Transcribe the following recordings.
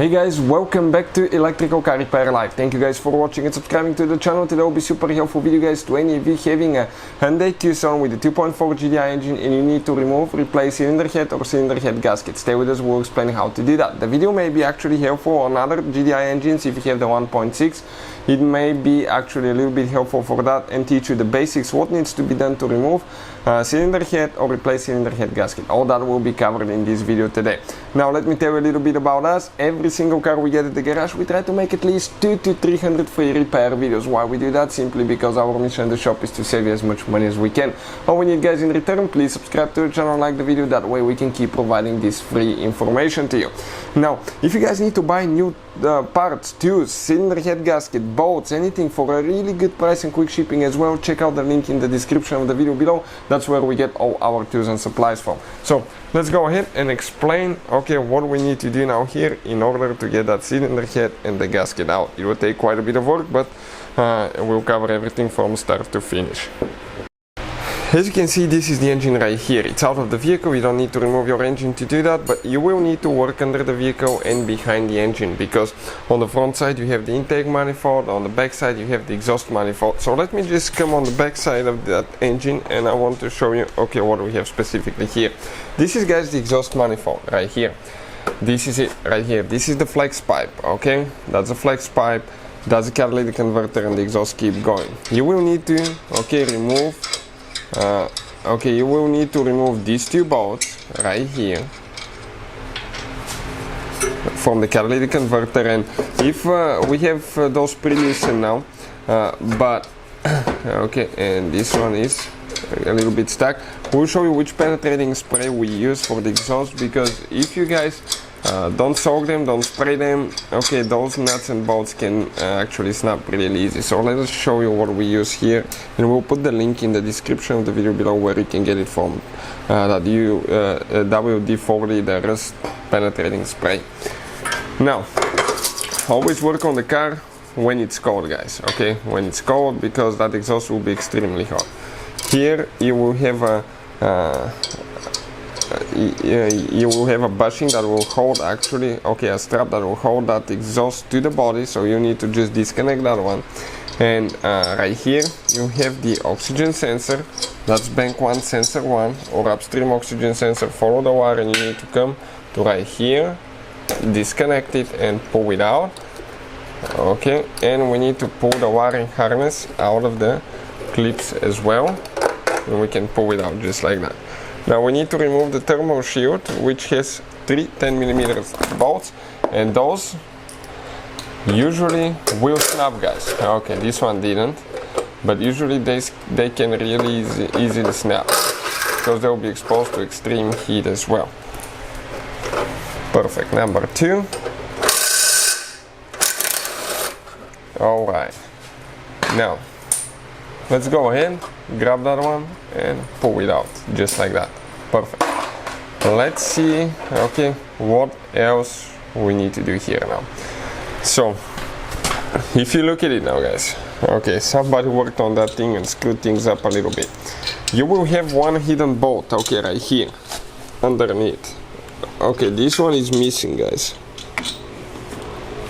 Hey guys, welcome back to Electrical Car Repair Live. Thank you guys for watching and subscribing to the channel. Today will be super helpful video guys to any of you having a Hyundai Tucson with a 2.4 GDI engine and you need to remove, replace cylinder head or cylinder head gasket. Stay with us, we'll explain how to do that. The video may be actually helpful on other GDI engines if you have the 1.6. It may be actually a little bit helpful for that and teach you the basics, what needs to be done to remove cylinder head or replace cylinder head gasket. All that will be covered in this video today. Now let me tell you a little bit about us. Every single car we get at the garage, we try to make at least 200 to 300 free repair videos. Why we do that? Simply because our mission in the shop is to save you as much money as we can. All we need guys in return, please subscribe to the channel, like the video, that way we can keep providing this free information to you. Now, if you guys need to buy new parts, tools, cylinder head gasket, bolts, anything for a really good price and quick shipping as well, check out the link in the description of the video below. That's where we get all our tools and supplies from. So let's go ahead and explain what we need to do now here in order to get that cylinder head and the gasket out. It will take quite a bit of work, but we'll cover everything from start to finish. As you can see, this is the engine right here. It's out of the vehicle. You don't need to remove your engine to do that, but you will need to work under the vehicle and behind the engine, because on the front side you have the intake manifold, on the back side you have the exhaust manifold. So let me just come on the back side of that engine and I want to show you what we have specifically here. This is guys the exhaust manifold right here. This is it right here. This is the flex pipe. That's the flex pipe, that's the catalytic converter, and the exhaust keep going. You will need to remove you will need to remove these two bolts right here from the catalytic converter, and if we have those pre-loosened now, and this one is a little bit stuck. We'll show you which penetrating spray we use for the exhaust, because if you guys don't soak them, don't spray them, those nuts and bolts can actually snap really easy. So let us show you what we use here, and we'll put the link in the description of the video below where you can get it from. That WD-40, the rust penetrating spray. Now, always work on the car when it's cold, guys. When it's cold, because that exhaust will be extremely hot. Here you will have a bushing that will hold a strap that will hold that exhaust to the body, so you need to just disconnect that one. And right here you have the oxygen sensor. That's bank 1, sensor 1, or upstream oxygen sensor. Follow the wire and you need to come to right here, disconnect it and pull it out. And we need to pull the wiring harness out of the clips as well, and we can pull it out just like that. Now we need to remove the thermal shield, which has 3 10mm bolts, and those usually will snap, guys. This one didn't, but usually they can really easily snap, because they'll be exposed to extreme heat as well. Perfect. Number 2. Alright, now let's go ahead, grab that one and pull it out just like that. Perfect. Let's see what else we need to do here now. So if you look at it now, guys, somebody worked on that thing and screwed things up a little bit. You will have one hidden bolt right here underneath. This one is missing, guys.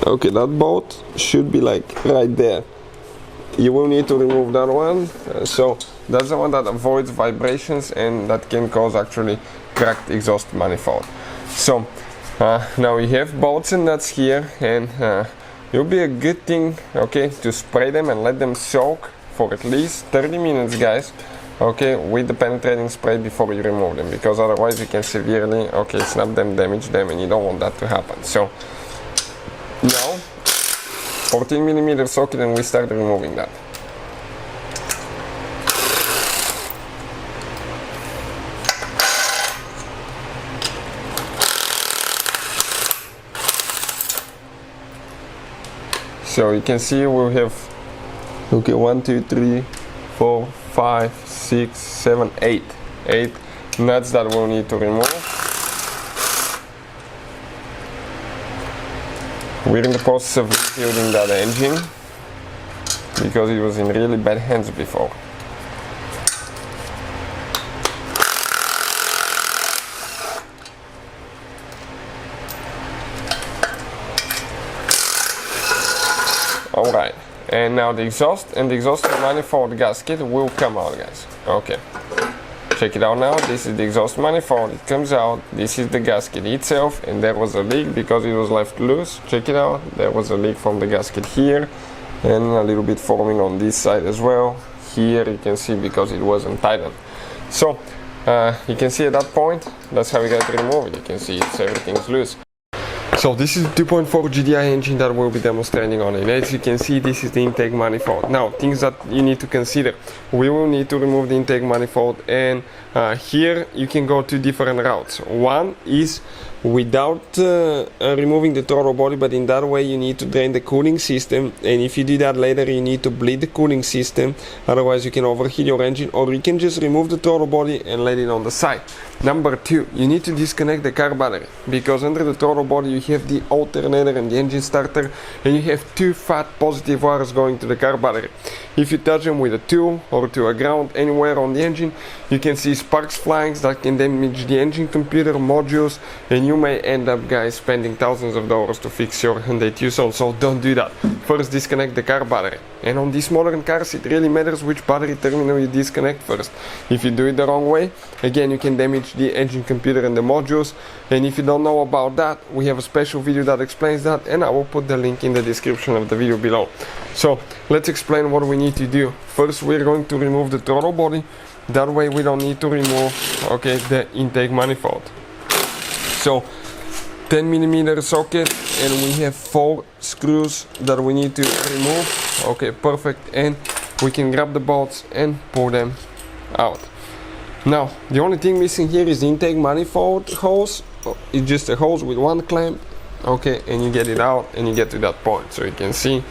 That bolt should be like right there. You will need to remove that one. So that's the one that avoids vibrations and that can cause actually cracked exhaust manifold. So now we have bolts and nuts here, and it will be a good thing to spray them and let them soak for at least 30 minutes, guys, with the penetrating spray before you remove them, because otherwise you can severely snap them, damage them, and you don't want that to happen. So now 14mm socket, and we start removing that. So you can see we have 1, 2, 3, 4, 5, 6, 7, 8 nuts that we'll need to remove. We're in the process of rebuilding that engine, because it was in really bad hands before. Alright, and now the exhaust and the exhaust manifold gasket will come out, guys. Okay, check it out now. This is the exhaust manifold, it comes out. This is the gasket itself, and there was a leak because it was left loose. Check it out, there was a leak from the gasket here, and a little bit forming on this side as well. Here you can see because it wasn't tightened. So you can see at that point, that's how we got to remove it. You can see everything's loose. So this is the 2.4 GDI engine that we'll be demonstrating on it. As you can see, this is the intake manifold. Now, things that you need to consider. We will need to remove the intake manifold, and here you can go two different routes. One is without removing the throttle body, but in that way you need to drain the cooling system, and if you do that later you need to bleed the cooling system, otherwise you can overheat your engine. Or you can just remove the throttle body and let it on the side. Number two, you need to disconnect the car battery, because under the throttle body you have the alternator and the engine starter, and you have two fat positive wires going to the car battery. If you touch them with a tool or to a ground anywhere on the engine, you can see sparks flying that can damage the engine computer modules, and you may end up, guys, spending thousands of dollars to fix your Hyundai Tucson. So don't do that. First, disconnect the car battery. And on these modern cars, it really matters which battery terminal you disconnect first. If you do it the wrong way, again, you can damage the engine computer and the modules. And if you don't know about that, we have a special video that explains that, and I will put the link in the description of the video below. So let's explain what we need to do. First, we're going to remove the throttle body. That way we don't need to remove, okay, the intake manifold. So 10mm socket, and we have 4 screws that we need to remove. Okay, perfect. And we can grab the bolts and pull them out. Now, the only thing missing here is the intake manifold hose. It's just a hose with one clamp. Okay, and you get it out and you get to that point. So you can see,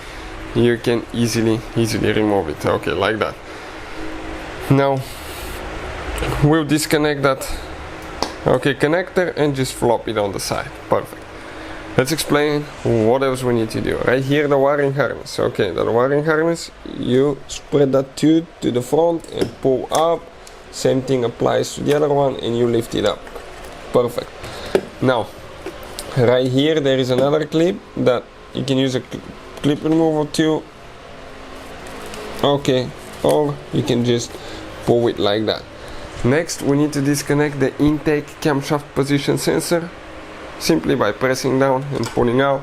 you can easily remove it. Okay, like that. Now, we'll disconnect that, okay, connector, and just flop it on the side. Perfect. Let's explain what else we need to do. Right here, the wiring harness. Okay, the wiring harness, you spread that tube to the front and pull up. Same thing applies to the other one, and you lift it up. Perfect. Now, right here there is another clip that you can use a clip removal tool. Okay, or you can just pull it like that. Next, we need to disconnect the intake camshaft position sensor, simply by pressing down and pulling out.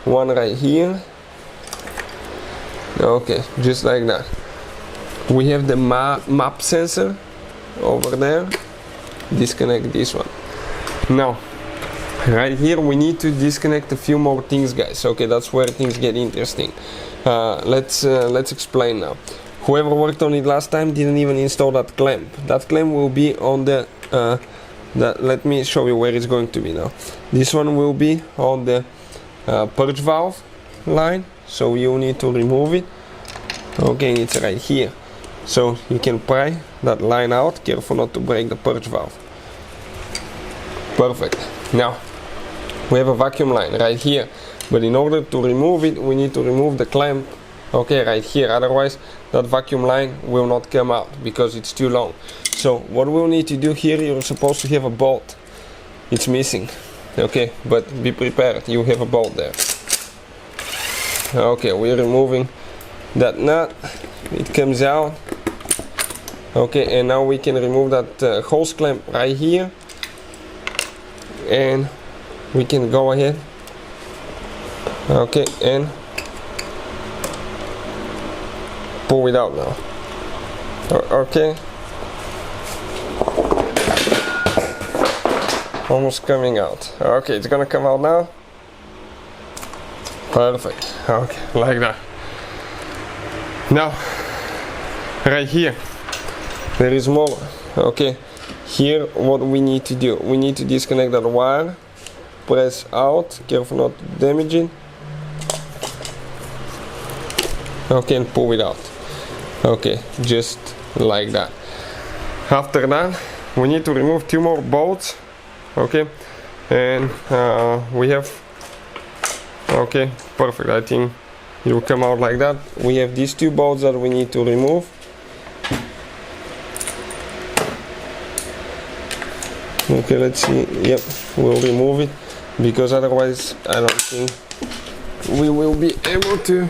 One right here. Okay, just like that. We have the map sensor over there. Disconnect this one. Now, right here we need to disconnect a few more things, guys. Okay, that's where things get interesting. Let's explain now. Whoever worked on it last time didn't even install that clamp. That clamp will be on the let me show you where it's going to be now. This one will be on the purge valve line, so you need to remove it. Okay, it's right here, so you can pry that line out. Careful not to break the purge valve. Perfect. Now we have a vacuum line right here, but in order to remove it we need to remove the clamp, okay, right here, otherwise that vacuum line will not come out because it's too long. So what we'll need to do here, you're supposed to have a bolt. It's missing. Okay, but be prepared, you have a bolt there. Okay, we're removing that nut. It comes out. Okay, and now we can remove that hose clamp right here, and we can go ahead, okay, and pull it out now. Okay, almost coming out. Okay, it's gonna come out now. Perfect. Okay, like that. Now, right here there is more. Okay, here what we need to do, we need to disconnect that wire, press out, careful not to damage it. Okay, and pull it out. Okay, just like that. After that, we need to remove 2 more bolts. Okay, and we have, okay, perfect. I think it will come out like that. We have these 2 bolts that we need to remove. Okay, let's see. Yep, we'll remove it because otherwise I don't think we will be able to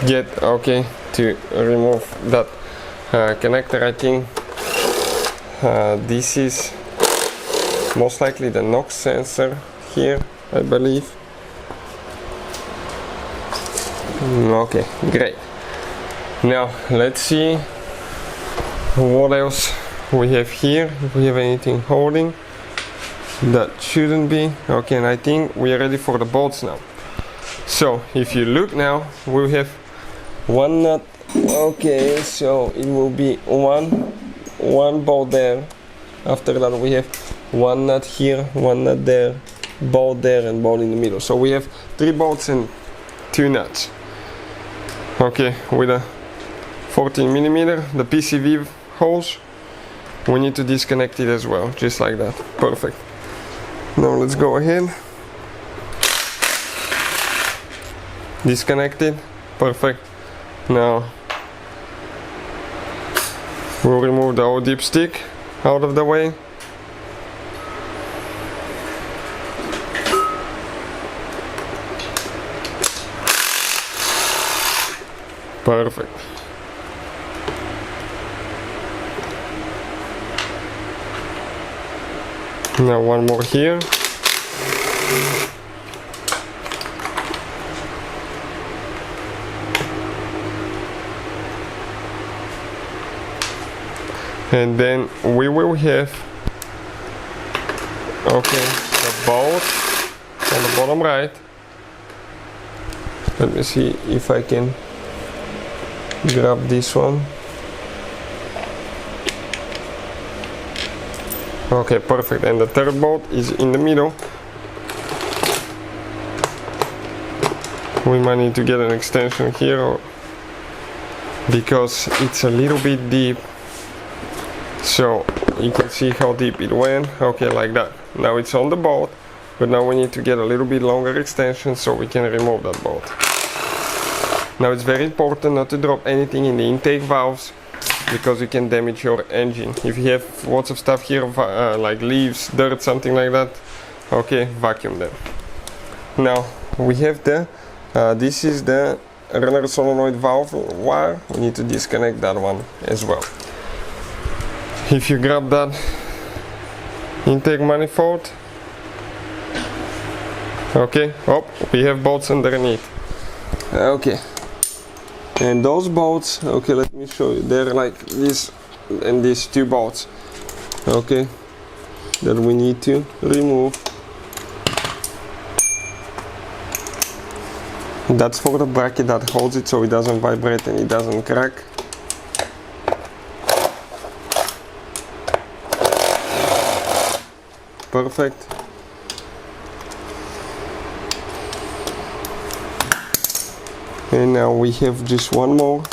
get okay to remove that connector. I think this is most likely the NOx sensor here, I believe. Okay, great. Now let's see what else we have here, if we have anything holding. That shouldn't be. Okay, and I think we are ready for the bolts now. So if you look now, we have one nut. Okay, so it will be one bolt there. After that we have one nut here, one nut there, bolt there, and bolt in the middle. So we have 3 bolts and 2 nuts. Okay, with a 14mm, the PCV holes, we need to disconnect it as well, just like that. Perfect. Now let's go ahead. Disconnect it. Perfect. Now we'll remove the old dipstick out of the way. Perfect. Now one more here. And then we will have, okay, the bolt on the bottom right. Let me see if I can grab this one. Okay, perfect. And the third bolt is in the middle. We might need to get an extension here because it's a little bit deep. So you can see how deep it went. Okay, like that. Now it's on the bolt, but now we need to get a little bit longer extension so we can remove that bolt. Now it's very important not to drop anything in the intake valves because you can damage your engine. If you have lots of stuff here, like leaves, dirt, something like that, okay, vacuum them. Now we have the, this is the runner solenoid valve wire. We need to disconnect that one as well. If you grab that intake manifold, okay, oh, we have bolts underneath. Okay, and those bolts, okay, let me show you, they're like this, and these 2 bolts, okay, that we need to remove. That's for the bracket that holds it so it doesn't vibrate and it doesn't crack. Perfect. And now we have just one more.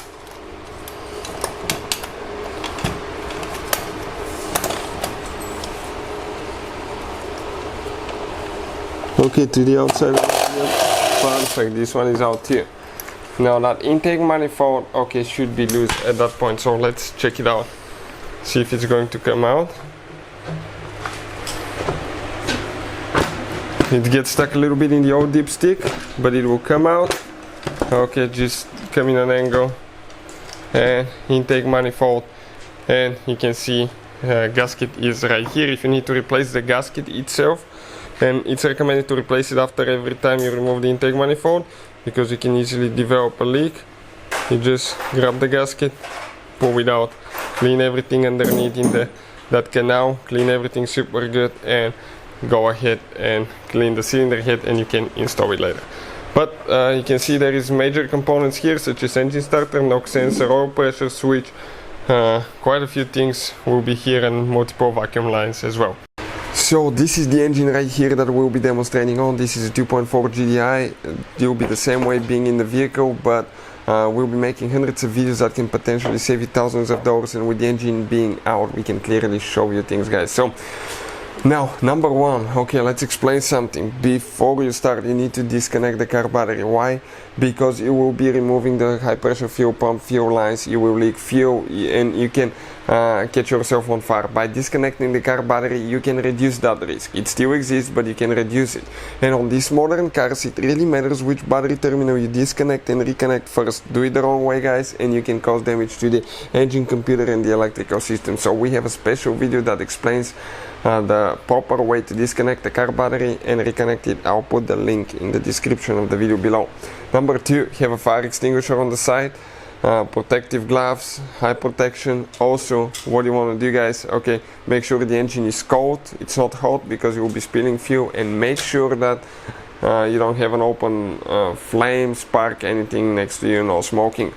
Okay, to the outside. Perfect, this one is out here. Now that intake manifold, okay, should be loose at that point, so let's check it out. See if it's going to come out. It gets stuck a little bit in the old dipstick, but it will come out. Okay, just come in an angle and intake manifold, and you can see gasket is right here. If you need to replace the gasket itself, and it's recommended to replace it after every time you remove the intake manifold because you can easily develop a leak. You just grab the gasket, pull it out, clean everything underneath in that canal, clean everything super good, and go ahead and clean the cylinder head, and you can install it later. But you can see there is major components here such as engine starter, NOx sensor, oil pressure switch, quite a few things will be here, and multiple vacuum lines as well. So this is the engine right here that we'll be demonstrating on. This is a 2.4 GDI. It will be the same way being in the vehicle, but we'll be making hundreds of videos that can potentially save you thousands of dollars, and with the engine being out we can clearly show you things, guys. So now, number one, okay, let's explain something. Before you start, you need to disconnect the car battery. Why? Because you will be removing the high pressure fuel pump fuel lines, you will leak fuel, and you can catch yourself on fire. By disconnecting the car battery, you can reduce that risk. It still exists, but you can reduce it. And on these modern cars, it really matters which battery terminal you disconnect and reconnect first. Do it the wrong way, guys, and you can cause damage to the engine, computer, and the electrical system. So we have a special video that explains the proper way to disconnect the car battery and reconnect it. I'll put the link in the description of the video below. Number 2, have a fire extinguisher on the side. Protective gloves, high protection. Also, what you want to do, guys, okay, make sure the engine is cold, it's not hot, because you will be spilling fuel, and make sure that you don't have an open flame, spark, anything next to you, no smoking.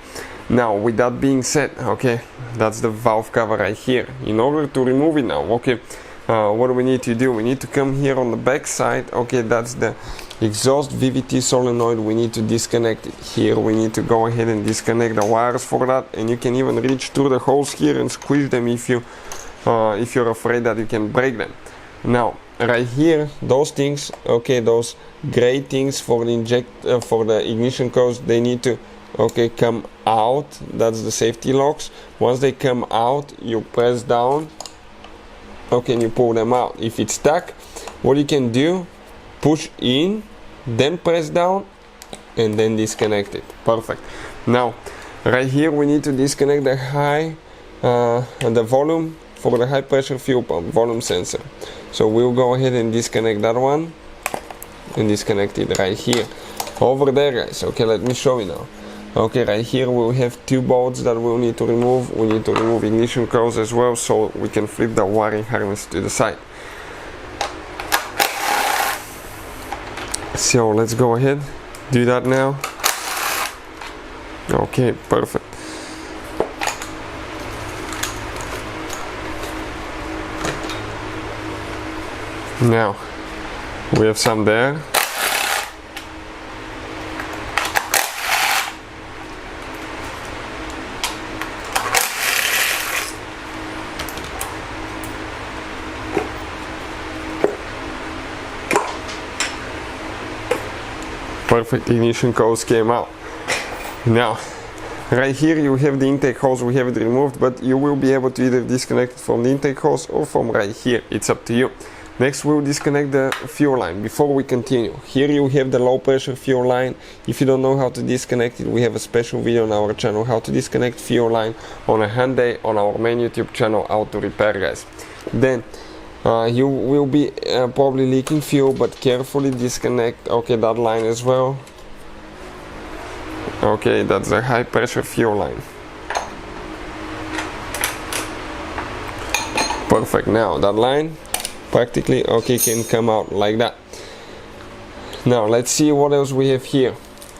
Now, with that being said, okay, that's the valve cover right here. In order to remove it now, okay, what do we need to do? We need to come here on the back side. Okay, that's the exhaust VVT solenoid. We need to disconnect it here. We need to go ahead and disconnect the wires for that, and you can even reach through the holes here and squeeze them if you're afraid that you can break them. Now, right here, those things, okay, those gray things for the ignition codes, they need to, okay, come out. That's the safety locks. Once they come out, you press down, okay, and you pull them out. If it's stuck, what you can do, push in, then press down, and then disconnect it. Perfect. Now, right here we need to disconnect the the volume for the high pressure fuel pump volume sensor. So we'll go ahead and disconnect that one and disconnect it right here. Over there, guys. Okay, let me show you now. Okay, right here we'll have 2 bolts that we'll need to remove. We need to remove ignition coils as well, so we can flip the wiring harness to the side. So let's go ahead, do that now. Okay, perfect. Now we have some there. Perfect, ignition coils came out. Now, right here you have the intake hose, we have it removed, but you will be able to either disconnect it from the intake hose or from right here, it's up to you. Next we'll disconnect the fuel line. Before we continue, here you have the low pressure fuel line. If you don't know how to disconnect it, we have a special video on our channel, how to disconnect fuel line on a Hyundai, on our main YouTube channel, Auto Repair, guys. Then you will be probably leaking fuel, but carefully disconnect, okay, that line as well. Okay, that's a high pressure fuel line. Perfect. Now that line practically, okay, can come out like that. Now let's see what else we have here.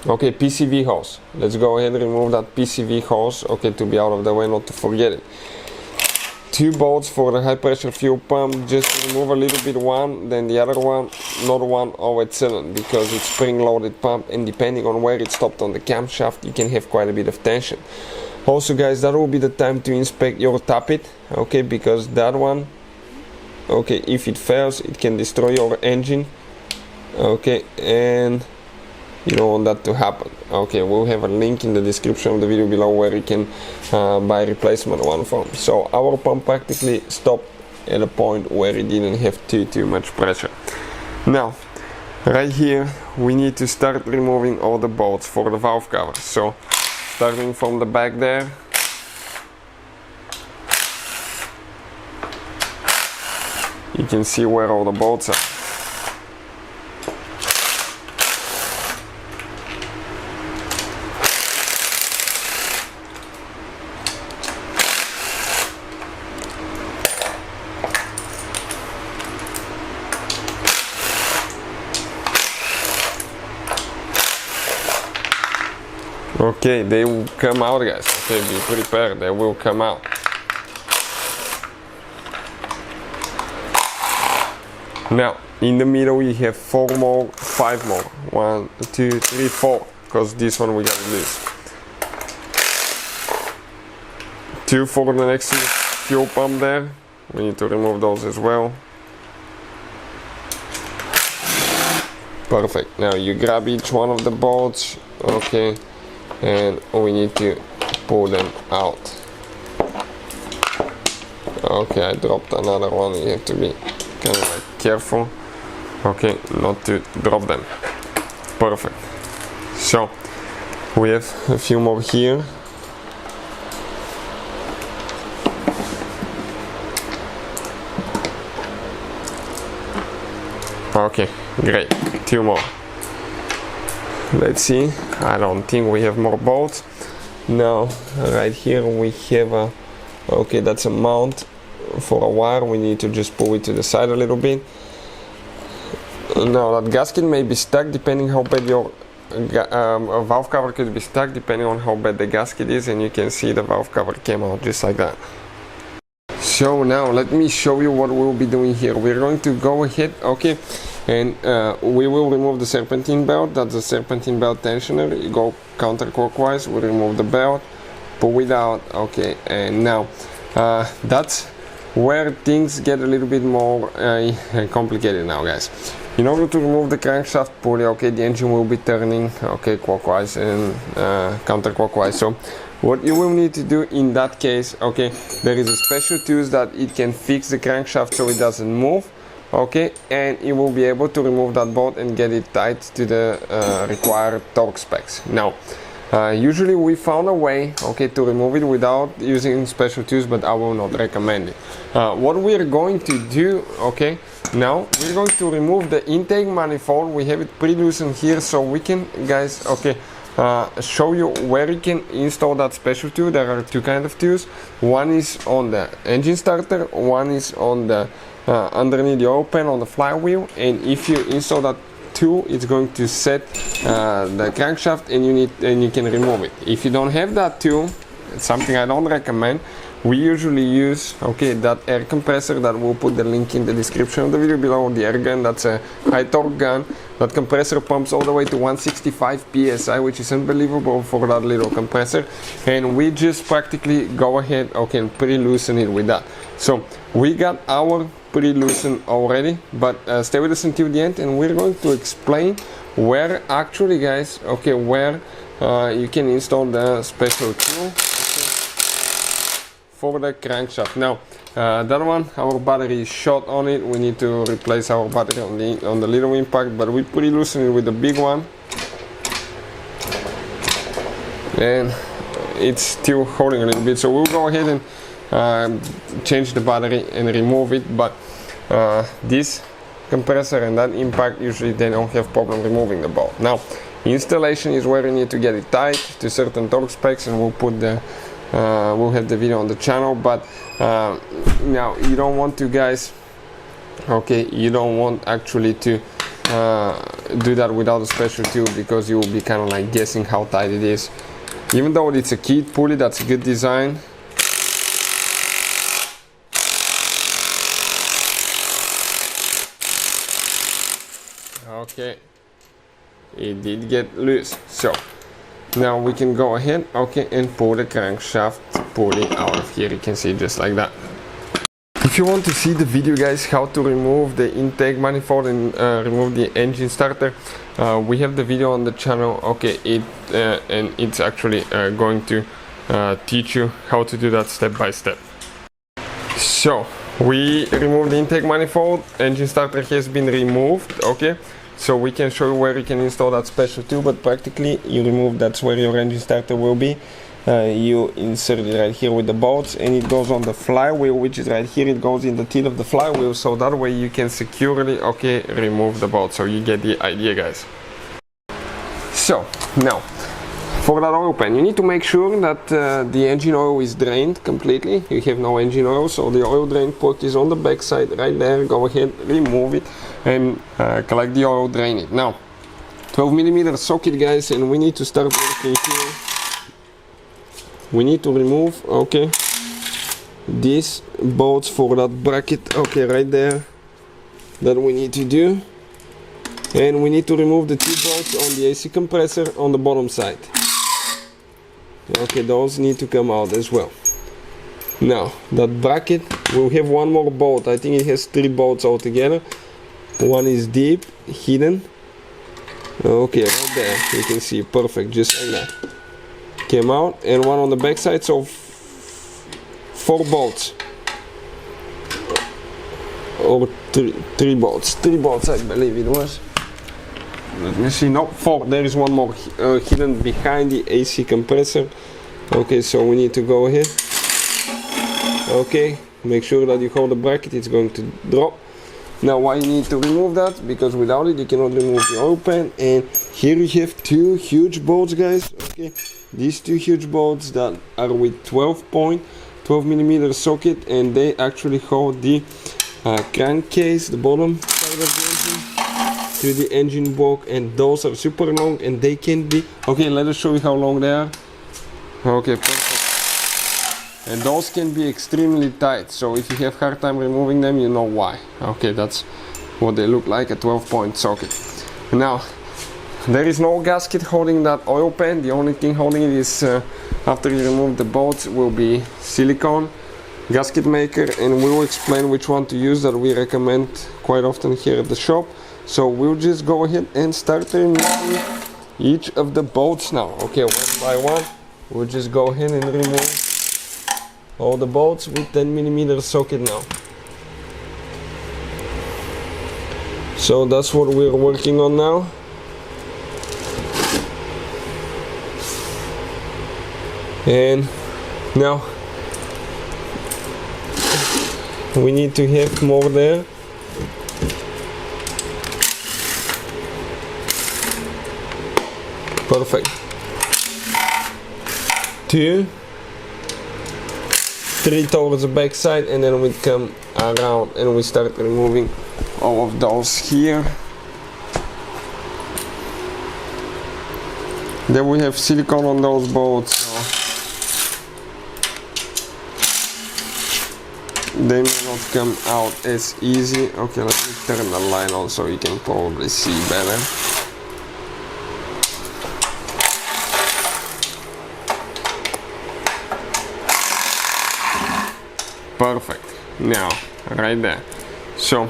Okay, PCV hose. Let's go ahead and remove that PCV hose, okay, to be out of the way, not to forget it. 2 bolts for the high pressure fuel pump. Just remove a little bit one, then the other one, not one over cylinder, because it's spring loaded pump, and depending on where it stopped on the camshaft, you can have quite a bit of tension. Also, guys, that will be the time to inspect your tappet, okay, because that one, okay, if it fails, it can destroy your engine, okay, and you don't want that to happen. Okay, we'll have a link in the description of the video below where you can buy replacement one from. So our pump practically stopped at a point where it didn't have too much pressure. Now, right here we need to start removing all the bolts for the valve cover. So starting from the back there, you can see where all the bolts are. Okay, they will come out, guys. Okay, be prepared, they will come out. Now, in the middle you have 5 more. 1, 2, 3, 4, because this one we gotta lose. 2 for the next fuel pump there. We need to remove those as well. Perfect. Now you grab each one of the bolts, okay, and we need to pull them out. Okay, I dropped another one. You have to be kind of like careful, okay, not to drop them. Perfect. So we have a few more here. Okay, great. Two more. Let's see. I don't think we have more bolts. Now, right here we have a, okay, that's a mount for a wire. We need to just pull it to the side a little bit. Now that gasket may be stuck depending how bad your valve cover could be stuck depending on how bad the gasket is, and you can see the valve cover came out just like that. So now let me show you what we'll be doing here. We're going to go ahead, okay, and we will remove the serpentine belt. That's the serpentine belt tensioner. You go counterclockwise, we remove the belt, pull it out, okay, and now that's where things get a little bit more complicated now, guys. In order to remove the crankshaft pulley, okay, the engine will be turning, okay, clockwise and counterclockwise. So what you will need to do in that case, okay, there is a special tool that it can fix the crankshaft so it doesn't move, okay, and it will be able to remove that bolt and get it tight to the required torque specs. Now, usually we found a way, okay, to remove it without using special tools, but I will not recommend it. What we're going to do, okay, now we're going to remove the intake manifold. We have it pre-loosened here, so we can, guys, okay, show you where you can install that special tool. There are two kinds of tools. One is on the engine starter, one is on the underneath the oil pan on the flywheel, and if you install that tool, it's going to set the crankshaft, and you can remove it. If you don't have that tool, it's something I don't recommend. We usually use, okay, that air compressor that we'll put the link in the description of the video below. The air gun, that's a high torque gun. That compressor pumps all the way to 165 psi, which is unbelievable for that little compressor. And we just practically go ahead, okay, and pre-loosen it with that. So we got our pre-loosened already, but stay with us until the end, and we're going to explain where actually, guys, okay, where you can install the special tool for the crankshaft. Now that one, our battery is short on it. We need to replace our battery on the little impact, but we pre-loosen it with the big one, and it's still holding a little bit, so we'll go ahead and change the battery and remove it. But this compressor and that impact, usually they don't have problem removing the bolt. Now installation is where you need to get it tight to certain torque specs, and we'll put the we'll have the video on the channel. But now you don't want to, guys, okay, you don't want actually to do that without a special tool, because you will be kind of like guessing how tight it is. Even though it's a keyed pulley, that's a good design. Okay, it did get loose. So now we can go ahead, okay, and pull the crankshaft pulley out of here. You can see just like that. If you want to see the video, guys, how to remove the intake manifold and remove the engine starter, we have the video on the channel, okay, and it's actually going to teach you how to do that step by step. So we removed the intake manifold, engine starter has been removed, okay. So we can show you where you can install that special tool, but practically you remove, that's where your engine starter will be. You insert it right here with the bolts, and it goes on the flywheel, which is right here. It goes in the teeth of the flywheel, so that way you can securely, okay, remove the bolt. So you get the idea, guys. So now for that oil pan, you need to make sure that the engine oil is drained completely. You have no engine oil, so the oil drain port is on the back side right there. Go ahead, remove it, and collect the oil, drain it. Now 12mm socket, guys, and we need to start working here. We need to remove, okay, these bolts for that bracket, okay, right there, that we need to do. And we need to remove the two bolts on the AC compressor on the bottom side. Okay, those need to come out as well. Now that bracket, we'll have one more bolt. I think it has 3 bolts altogether. One is deep, hidden. Okay, right there, you can see, perfect, just like that. Came out, and one on the back side, so 4 bolts. or three bolts I believe it was. Let me see, no, 4. There is one more hidden behind the AC compressor. Okay, so we need to go ahead. Okay, make sure that you hold the bracket, it's going to drop. Now why you need to remove that? Because without it you cannot remove the oil pan. And here you have 2 huge bolts, guys. Okay, these 2 huge bolts that are with 12 millimeter socket, and they actually hold the crankcase, the bottom side of the engine, to the engine block, and those are super long, and they can be, okay, let us show you how long they are. Okay, perfect. And those can be extremely tight, so if you have hard time removing them, you know why. Okay, that's what they look like, a 12-point socket. Now there is no gasket holding that oil pan. The only thing holding it is after you remove the bolts will be silicone gasket maker, and we will explain which one to use that we recommend quite often here at the shop. So we'll just go ahead and start removing each of the bolts now. Okay, one by one we'll just go ahead and remove all the bolts with 10 millimeter socket now. So that's what we're working on now. And now we need to have more there. Perfect. 2, 3 towards the back side, and then we come around and we start removing all of those here. Then we have silicone on those bolts, so they may not come out as easy. Okay, let me turn the light on so you can probably see better. Perfect. Now right there. So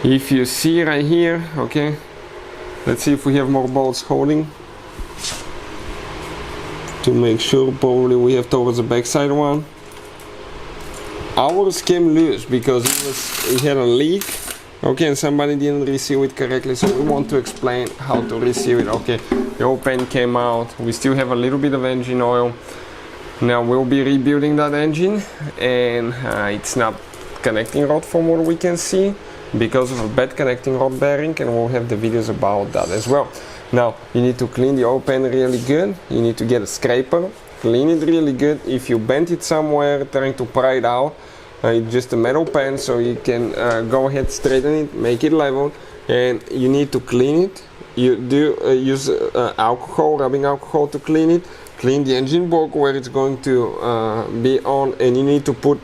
if you see right here, okay, let's see if we have more bolts holding to make sure. Probably we have towards the back side one. Ours came loose because it had a leak, okay, and somebody didn't receive it correctly, so we want to explain how to receive it. Okay, the oil pan came out, we still have a little bit of engine oil. Now we'll be rebuilding that engine, and it's not connecting rod from what we can see because of a bad connecting rod bearing, and we'll have the videos about that as well. Now you need to clean the oil pan really good. You need to get a scraper, clean it really good. If you bent it somewhere trying to pry it out, it's just a metal pan, so you can go ahead, straighten it, make it level, and you need to clean it. You do use alcohol, rubbing alcohol to clean it. Clean the engine block where it's going to be on, and you need to put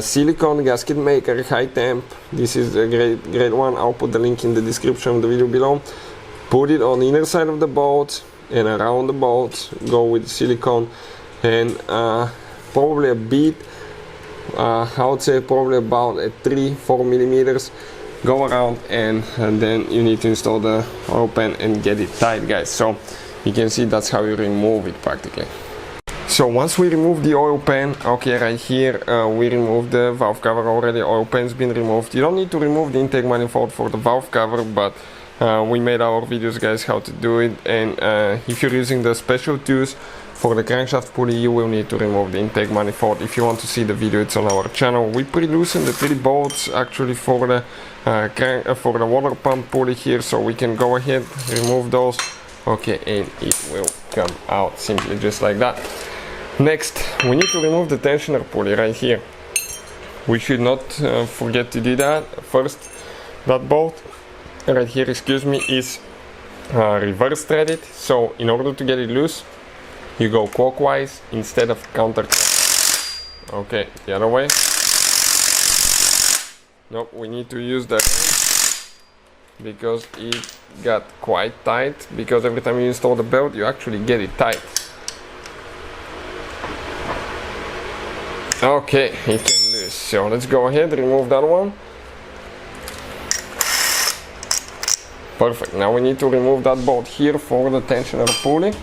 silicone gasket maker, high temp. This is a great one. I'll put the link in the description of the video below. Put it on the inner side of the bolt and around the bolt. Go with silicone, and probably a bit, I would say probably about a 3-4 millimeters. Go around, and then you need to install the oil pan and get it tight, guys. So you can see that's how you remove it practically. So once we remove the oil pan, okay, right here we remove the valve cover already. Oil pan's been removed. You don't need to remove the intake manifold for the valve cover, but we made our videos, guys, how to do it. And if you're using the special tools for the crankshaft pulley, you will need to remove the intake manifold. If you want to see the video, it's on our channel. We pre-loosened the 3 bolts actually for the water pump pulley here, so we can go ahead, remove those. Okay, and it will come out simply just like that. Next, we need to remove the tensioner pulley right here. We should not forget to do that. First, that bolt right here, excuse me, is reverse threaded. So in order to get it loose, you go clockwise instead of counterclockwise. Okay, the other way. Nope, we need to use the because it got quite tight, because every time you install the belt you actually get it tight. Okay, it came loose, so let's go ahead, remove that one. Perfect. Now we need to remove that bolt here for the tensioner pulley,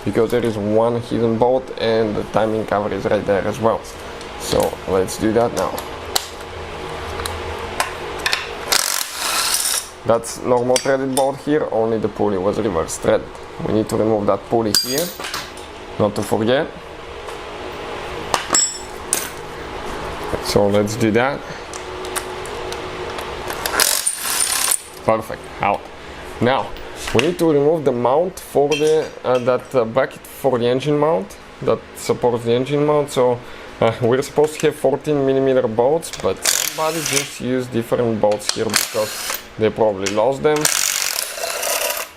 because there is one hidden bolt and the timing cover is right there as well. So let's do that now. That's normal threaded bolt here, only the pulley was reverse threaded. We need to remove that pulley here, not to forget. So let's do that. Perfect, out. Now, we need to remove the mount for the that bracket for the engine mount that supports the engine mount. So we're supposed to have 14mm bolts, but somebody just used different bolts here because they probably lost them.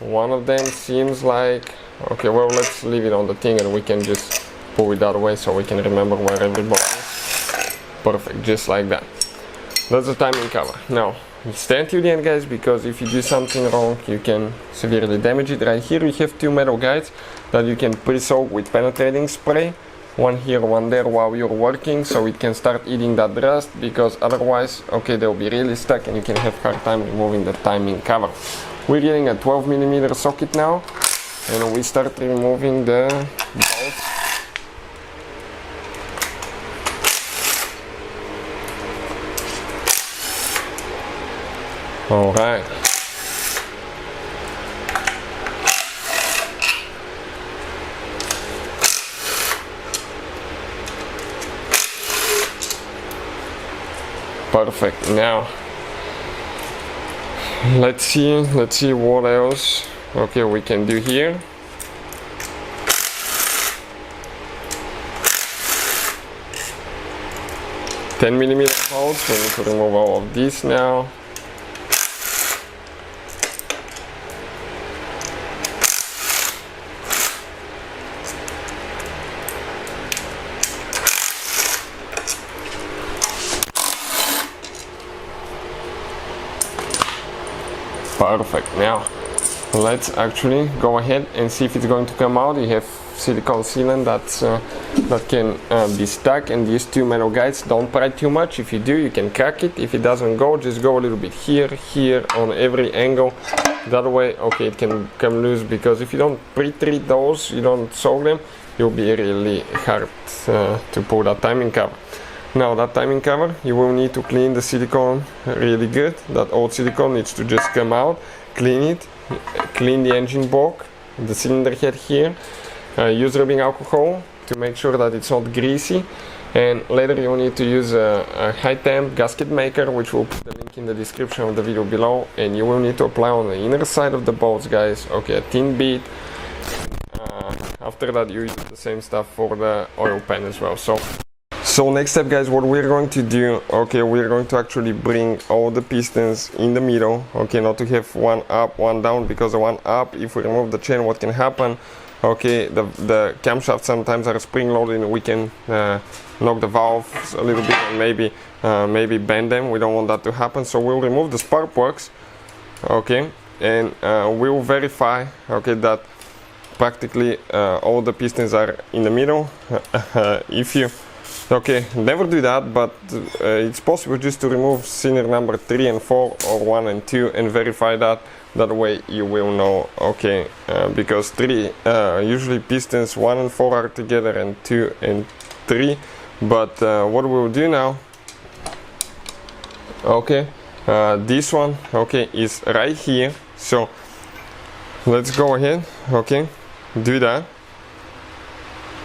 One of them seems like, okay, well, let's leave it on the thing and we can just pull it that way so we can remember where every bolt is. Perfect, just like that. That's the timing cover. Now, stand till the end, guys, because if you do something wrong, you can severely damage it. Right here we have two metal guides that you can pre-soak with penetrating spray. One here, one there while you're working, so it can start eating that rust, because otherwise, okay, they'll be really stuck and you can have hard time removing the timing cover. We're getting a 12mm socket now, and we start removing the bolts. All right. Perfect. Now let's see what else okay we can do here. $10mm bolts. We need to remove all of these now. Perfect. Now let's actually go ahead and see if it's going to come out. You have silicone sealant that can be stuck, and these two metal guides, don't pry too much. If you do, you can crack it. If it doesn't go, just go a little bit here on every angle. That way, okay, it can come loose, because if you don't pre-treat those, you don't soak them, you'll be really hard to pull that timing cover. Now that timing cover, you will need to clean the silicone really good. That old silicone needs to just come out, clean it, clean the engine block, the cylinder head here, use rubbing alcohol to make sure that it's not greasy, and later you will need to use a high temp gasket maker, which will put the link in the description of the video below, and you will need to apply on the inner side of the bolts, guys, okay, a thin bead. After that you use the same stuff for the oil pan as well. So next step, guys, what we're going to do, okay, we're going to actually bring all the pistons in the middle, okay, not to have one up, one down, because the one up, if we remove the chain, what can happen, okay, the camshafts sometimes are spring loaded and we can knock the valves a little bit and maybe bend them. We don't want that to happen, so we'll remove the spark plugs, okay, and we'll verify, okay, that practically all the pistons are in the middle. Okay, never do that, but it's possible just to remove cylinder number 3 and 4 or 1 and 2 and verify that. That way you will know, okay, because usually pistons 1 and 4 are together and 2 and 3. But what we'll do now, okay, this one, okay, is right here. So let's go ahead, okay, do that.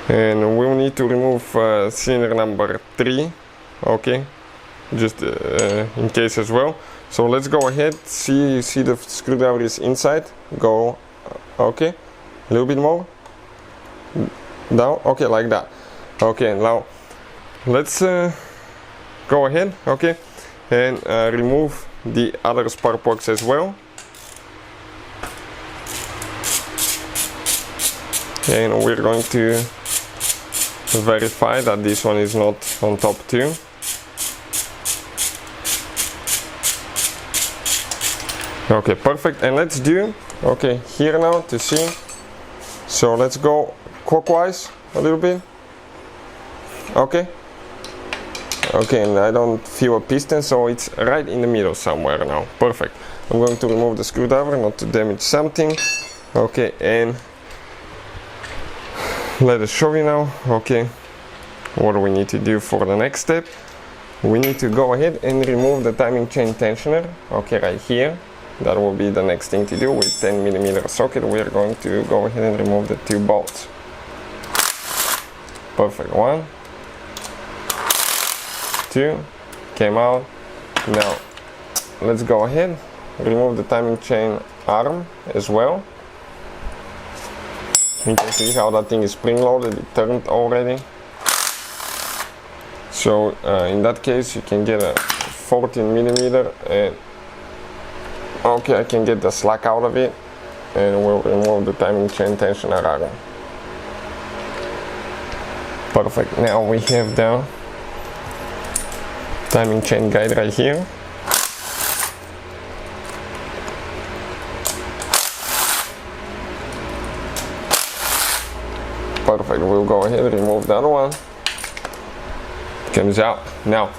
And we'll need to remove cylinder number 3, okay, just in case as well. So let's go ahead, see the screwdriver is inside, go, okay, a little bit more, down, okay, like that. Okay, now let's go ahead, okay, and remove the other spark plugs as well. And we're going to verify that this one is not on top too. Okay, perfect. And let's do, okay, here now to see. So let's go clockwise a little bit. Okay. Okay, and I don't feel a piston, so it's right in the middle somewhere now. Perfect. I'm going to remove the screwdriver not to damage something. Okay, and let us show you now, okay, what we need to do for the next step. We need to go ahead and remove the timing chain tensioner, okay, right here, that will be the next thing to do. With 10mm socket, we are going to go ahead and remove the 2 bolts. Perfect. 1, 2, came out. Now let's go ahead, remove the timing chain arm as well. You can see how that thing is spring loaded, it turned already. So in that case you can get a 14mm, and okay, I can get the slack out of it, and we'll remove the timing chain tensioner arm. Perfect. Now we have the timing chain guide right here. Perfect. We'll go ahead and remove that one. Comes out. Now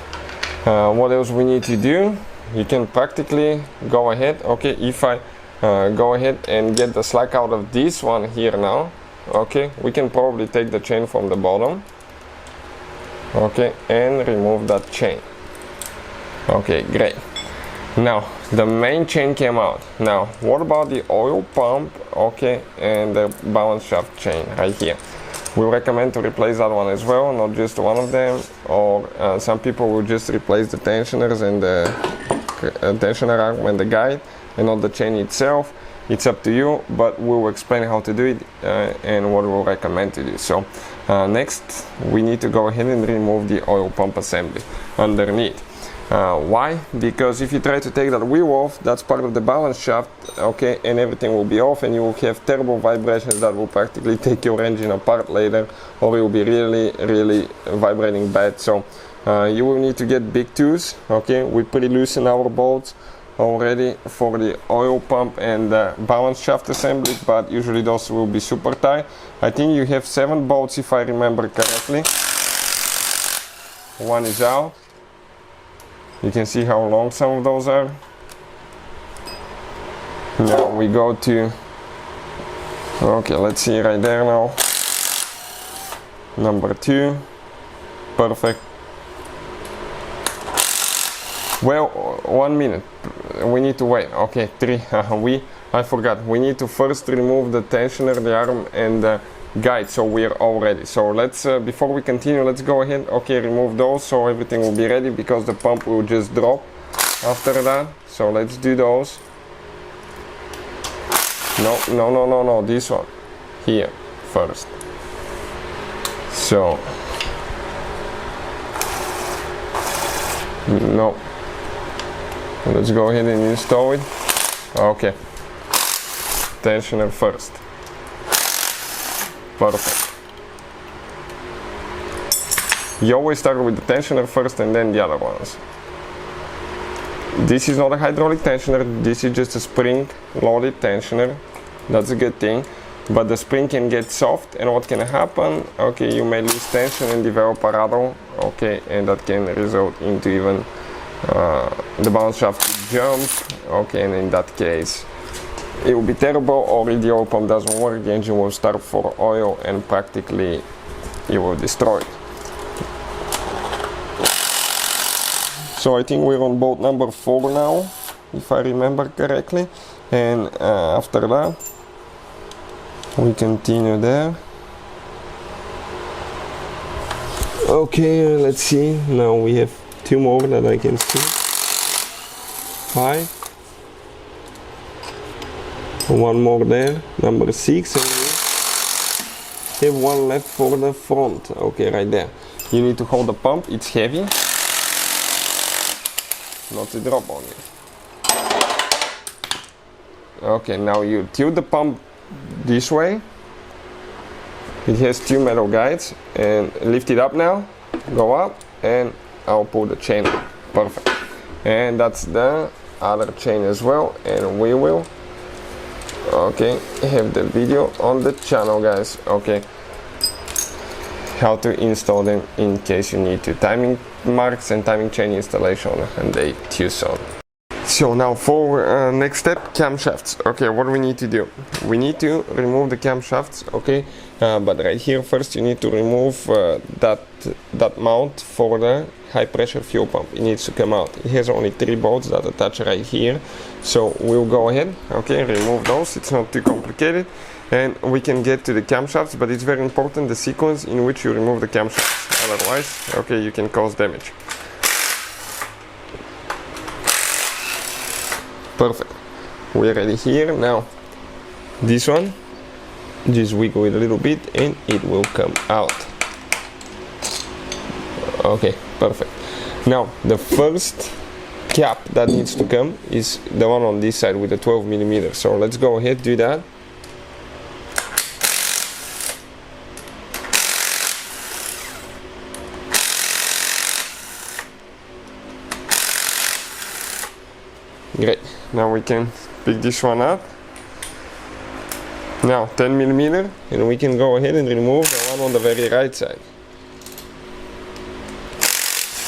what else we need to do? You can practically go ahead, okay, if I go ahead and get the slack out of this one here now, okay, we can probably take the chain from the bottom, okay, and remove that chain. Okay, great. Now the main chain came out. Now what about the oil pump, okay, and the balance shaft chain right here? We recommend to replace that one as well, not just one of them, or some people will just replace the tensioners and the tensioner arm and the guide and not the chain itself. It's up to you, but we'll explain how to do it and what we'll recommend to do. So next we need to go ahead and remove the oil pump assembly underneath. Why? Because if you try to take that wheel off, that's part of the balance shaft, okay, and everything will be off, and you will have terrible vibrations that will practically take your engine apart later, or it will be really vibrating bad. So you will need to get big tools, okay. We pre-loosen our bolts already for the oil pump and the balance shaft assembly, but usually those will be super tight. I think you have 7 bolts if I remember correctly. One is out. You can see how long some of those are. Now we go to, okay, let's see right there now. Number 2, perfect. Well, 1 minute, we need to wait. Okay, 3, I forgot. We need to first remove the tensioner, the arm, and the guide, so we are all ready. So let's before we continue, let's go ahead, okay, remove those so everything will be ready, because the pump will just drop after that. So let's do those. No, this one here first. So no, let's go ahead and install it. Okay, tensioner first. Perfect. You always start with the tensioner first and then the other ones. This is not a hydraulic tensioner, this is just a spring loaded tensioner. That's a good thing, but the spring can get soft, and what can happen, okay, you may lose tension and develop a rattle, okay, and that can result into even the balance shaft to jump, okay, and in that case it will be terrible. Or if the oil pump doesn't work, the engine will start for oil and practically you will destroy it. So I think we're on bolt number 4 now, if I remember correctly, and after that we continue there. Okay, let's see, now we have 2 more that I can see. 5. 1 more there, number 6, and we have 1 left for the front. Okay, right there. You need to hold the pump, it's heavy, not to drop on you. Okay, now you tilt the pump this way. It has 2 metal guides, and lift it up now, go up, and I'll pull the chain up. Perfect. And that's the other chain as well, and we will, okay, have the video on the channel, guys, okay, how to install them in case you need to. Timing marks and timing chain installation on Hyundai Tucson. So now for next step, camshafts. Okay, what do we need to do? We need to remove the camshafts. Okay, but right here first you need to remove that mount for the high pressure fuel pump. It needs to come out. It has only 3 bolts that attach right here, so we'll go ahead, okay, remove those. It's not too complicated, and we can get to the camshafts, but it's very important the sequence in which you remove the camshafts, otherwise, okay, you can cause damage. Perfect, we're ready here. Now this one, just wiggle it a little bit and it will come out. Okay, perfect. Now the first cap that needs to come is the one on this side with the 12 millimeters. So let's go ahead, do that. Great, now we can pick this one up. Now 10 millimeter, and we can go ahead and remove the one on the very right side.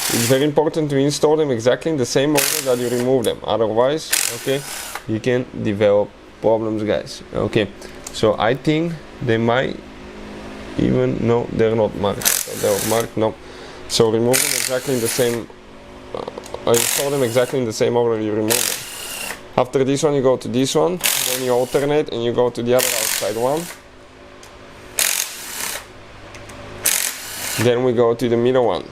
It's very important to install them exactly in the same order that you remove them, otherwise, okay, you can develop problems, guys. Okay, so I think they might even, no, they're not marked. They're marked, no. So remove them exactly in the same, install them exactly in the same order you remove them. After this one you go to this one, then you alternate and you go to the other outside one. Then we go to the middle one.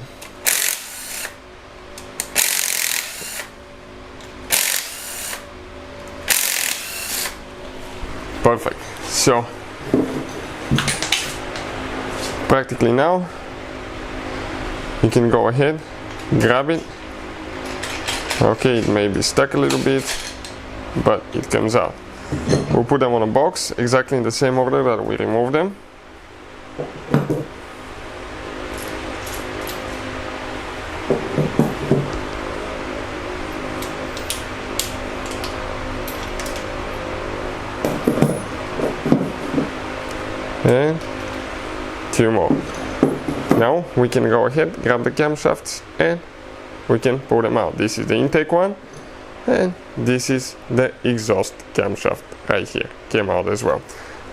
Perfect. So practically now you can go ahead, grab it. Okay, it may be stuck a little bit, but it comes out. We'll put them on a box exactly in the same order that we removed them. And 2 more. Now we can go ahead, grab the camshafts, and we can pull them out. This is the intake one, and this is the exhaust camshaft right here. Came out as well.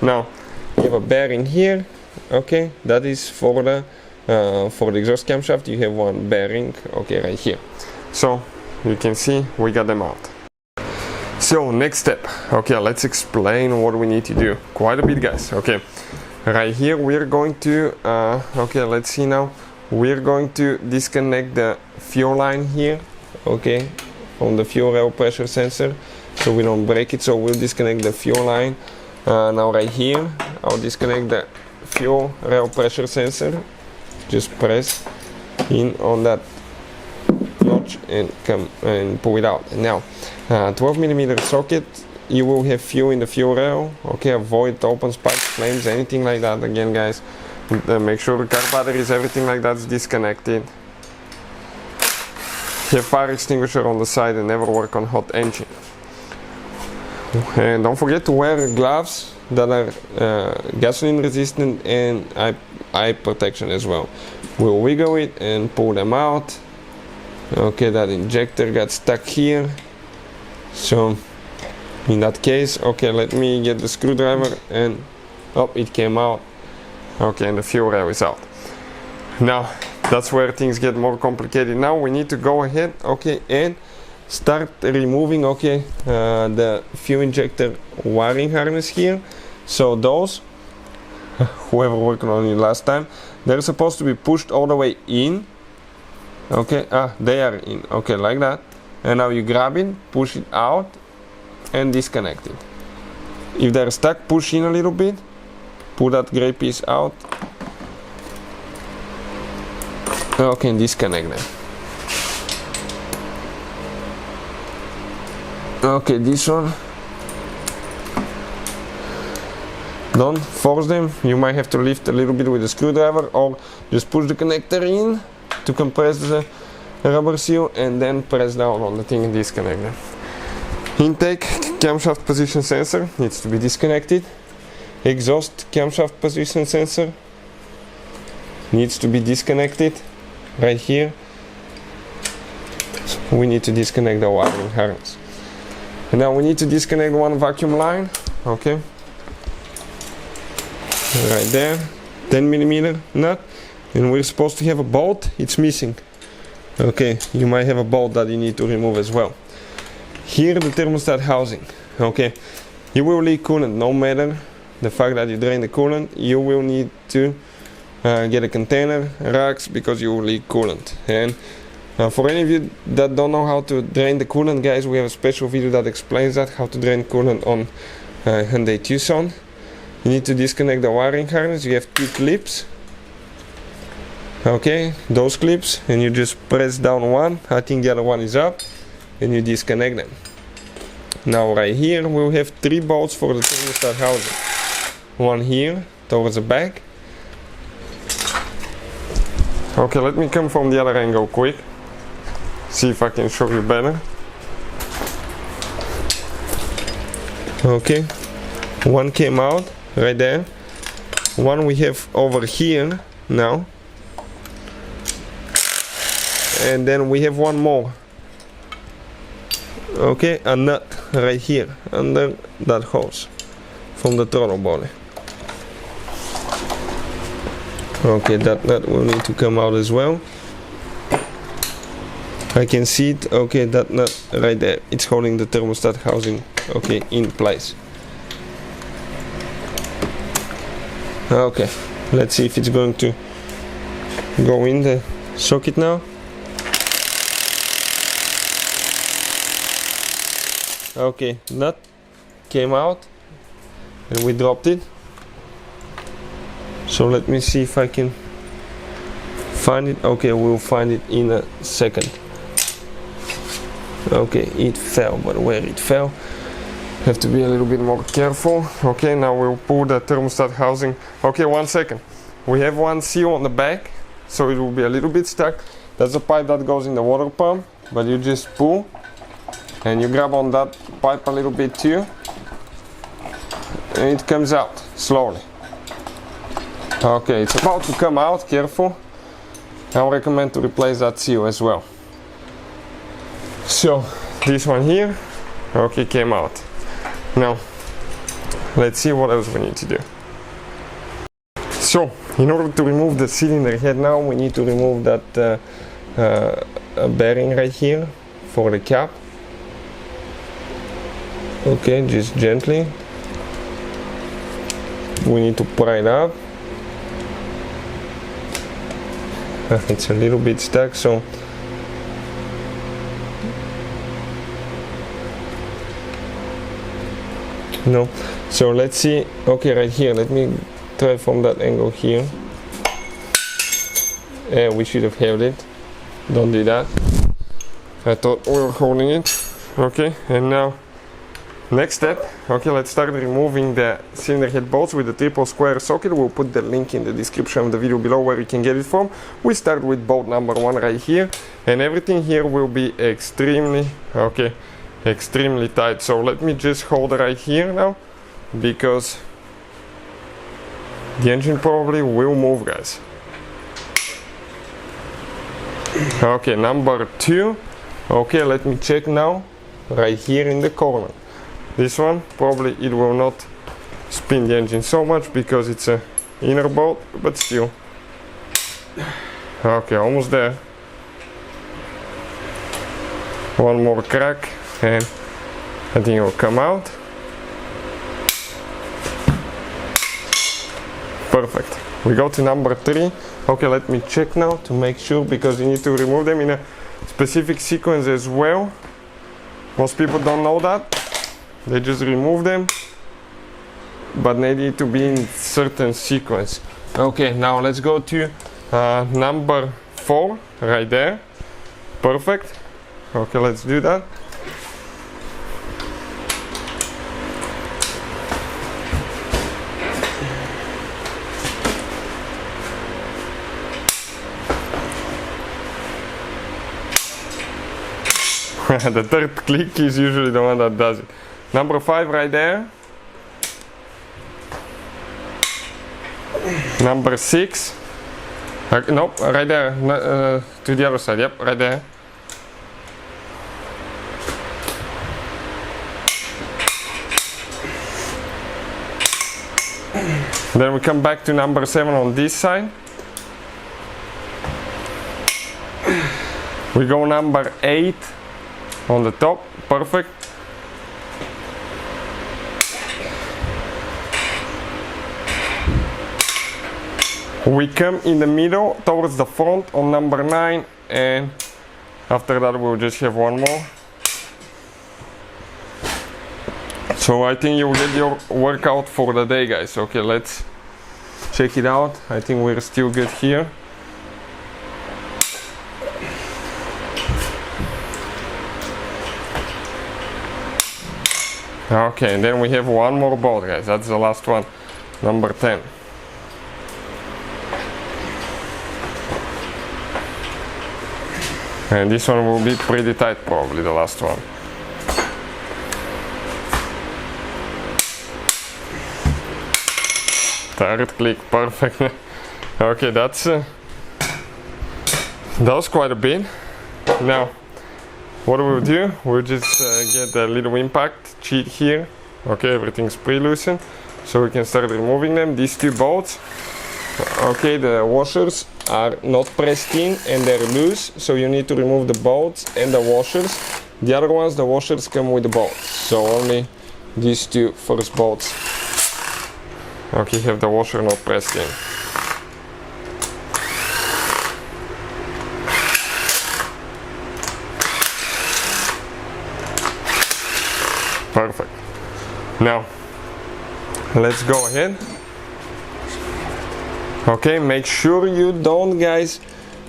Now you have a bearing here. Okay, that is for the exhaust camshaft. You have one bearing. Okay, right here. So you can see we got them out. So next step. Okay, let's explain what we need to do. Quite a bit, guys. Okay. Right here we're going to okay, let's see now, we're going to disconnect the fuel line here, okay, from the fuel rail pressure sensor, so we don't break it. So we'll disconnect the fuel line. Now right here I'll disconnect the fuel rail pressure sensor. Just press in on that notch and come and pull it out. And now 12 millimeter socket. You will have fuel in the fuel rail. Okay, avoid open spikes, flames, anything like that. Again, guys, make sure the car batteries, everything like that is disconnected. Have fire extinguisher on the side and never work on hot engine. And don't forget to wear gloves that are gasoline resistant and eye protection as well. We'll wiggle it and pull them out. Okay, that injector got stuck here. So in that case, okay, let me get the screwdriver and oh, it came out. Okay, and the fuel rail is out. Now that's where things get more complicated. Now we need to go ahead, okay, and start removing, okay, the fuel injector wiring harness here. So those, whoever worked on it last time, they're supposed to be pushed all the way in. Okay, they are in, okay, like that. And now you grab it, push it out and disconnect it. If they're stuck, push in a little bit, pull that gray piece out. Okay, and disconnect them. Okay, this one, don't force them. You might have to lift a little bit with a screwdriver or just push the connector in to compress the rubber seal and then press down on the thing and disconnect them. Intake camshaft position sensor needs to be disconnected. Exhaust camshaft position sensor needs to be disconnected right here. we need to disconnect the wiring harness. And now we need to disconnect one vacuum line, okay, right there, 10mm nut, and we're supposed to have a bolt, it's missing. Okay, you might have a bolt that you need to remove as well. Here the thermostat housing, okay, you will leak coolant no matter the fact that you drain the coolant. You will need to get a container, racks, because you will leak coolant. And for any of you that don't know how to drain the coolant, guys, we have a special video that explains that, how to drain coolant on Hyundai Tucson. You need to disconnect the wiring harness. You have 2 clips, okay, those clips, and you just press down one, I think the other one is up, and you disconnect them. Now right here we'll have 3 bolts for the thermostat housing. One here towards the back. Okay, let me come from the other angle quick, see if I can show you better. Okay, one came out right there, one we have over here now, and then we have one more. Okay, a nut right here under that hose from the throttle body. Okay, that nut will need to come out as well. I can see it. Okay, that nut right there, it's holding the thermostat housing, okay, in place. Okay, let's see if it's going to go in the socket now. Okay, nut came out and we dropped it. So let me see if I can find it. Okay, we'll find it in a second. Okay, it fell, but where it fell, have to be a little bit more careful. Okay, now we'll pull the thermostat housing. Okay, 1 second. We have one seal on the back, so it will be a little bit stuck. That's a pipe that goes in the water pump, but you just pull and you grab on that pipe a little bit too, and it comes out slowly. Okay, it's about to come out, careful. I would recommend to replace that seal as well. So this one here, okay, came out. Now let's see what else we need to do. So in order to remove the cylinder head, now we need to remove that bearing right here for the cap. Okay, just gently. We need to pry it up. It's a little bit stuck, so no. So let's see. Okay, right here, let me try from that angle here. We should have held it. Don't do that. I thought we were holding it. Okay, and now next step. Okay, let's start removing the cylinder head bolts with the triple square socket. We'll put the link in the description of the video below where you can get it from. We start with bolt number 1 right here, and everything here will be extremely tight. So let me just hold right here now, because the engine probably will move, guys. Okay, number 2. Okay, let me check now right here in the corner. This one, probably it will not spin the engine so much because it's a inner bolt, but still. Okay, almost there. One more crack and I think it will come out. Perfect. We go to number 3. Okay, let me check now to make sure, because you need to remove them in a specific sequence as well. Most people don't know that. They just remove them, but they need to be in certain sequence. Okay, now let's go to number 4 right there. Perfect. Okay, let's do that. The third click is usually the one that does it. Number 5 right there. Number 6. Nope, right there. To the other side. Yep, right there. Then we come back to number 7 on this side. We go number 8 on the top, perfect. We come in the middle towards the front on number 9, and after that we'll just have one more. So I think you'll get your workout for the day, guys. Okay, let's check it out. I think we're still good here. Okay, and then we have one more bolt, guys. That's the last one, number 10. And this one will be pretty tight, probably the last one. Third click, perfect. Okay, that was quite a bit. Now, what we'll do, we'll just get a little impact cheat here. Okay, everything's pre-loosened, so we can start removing them. These 2 bolts, okay, the washers are not pressed in and they're loose, so you need to remove the bolts and the washers. The other ones, the washers come with the bolts, so only these 2 first bolts, okay, have the washer not pressed in. Perfect. Now let's go ahead. Okay, make sure you don't, guys,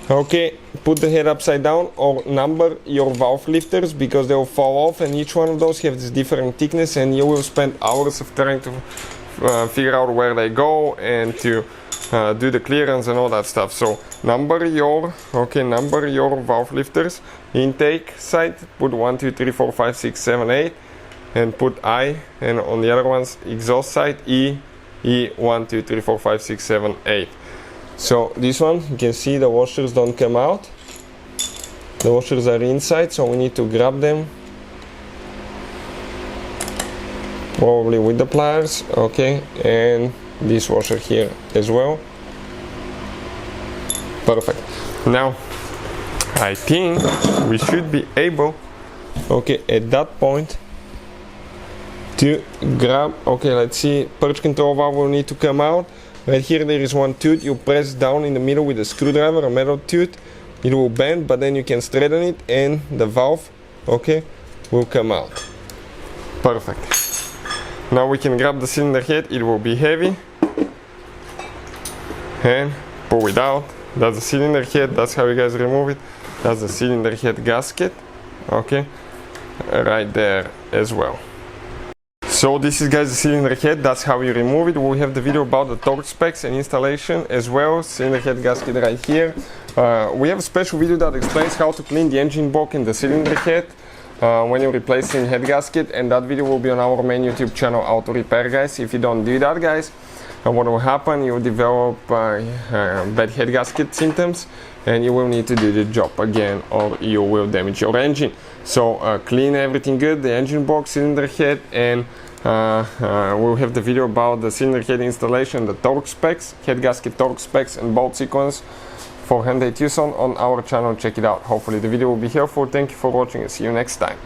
okay, put the head upside down or number your valve lifters, because they will fall off, and each one of those have this different thickness, and you will spend hours of trying to figure out where they go and to do the clearance and all that stuff. So number your valve lifters. Intake side, put 1, 2, 3, 4, 5, 6, 7, 8, and put I, and on the other ones, exhaust side, E, 1, 2, 3, 4, 5, 6, 7, 8. So this one, you can see the washers don't come out. The washers are inside, so we need to grab them, probably with the pliers. Okay, and this washer here as well. Perfect. Now I think we should be able, okay, at that point to grab, okay, let's see, purge control valve will need to come out. Right here there is one tooth, you press down in the middle with a screwdriver, a metal tooth, it will bend, but then you can straighten it and the valve, okay, will come out. Perfect. Now we can grab the cylinder head, it will be heavy, and pull it out. That's the cylinder head, that's how you guys remove it. That's the cylinder head gasket, okay, right there as well. So this is, guys, the cylinder head, that's how you remove it. We have the video about the torque specs and installation as well. Cylinder head gasket right here. We have a special video that explains how to clean the engine block and the cylinder head when you're replacing head gasket, and that video will be on our main YouTube channel, Auto Repair, guys. If you don't do that, guys, what will happen, you will develop bad head gasket symptoms, and you will need to do the job again, or you will damage your engine. So clean everything good, the engine block, cylinder head, and we'll have the video about the cylinder head installation, the torque specs, head gasket torque specs and bolt sequence for Hyundai Tucson on our channel. Check it out. Hopefully the video will be helpful. Thank you for watching and see you next time.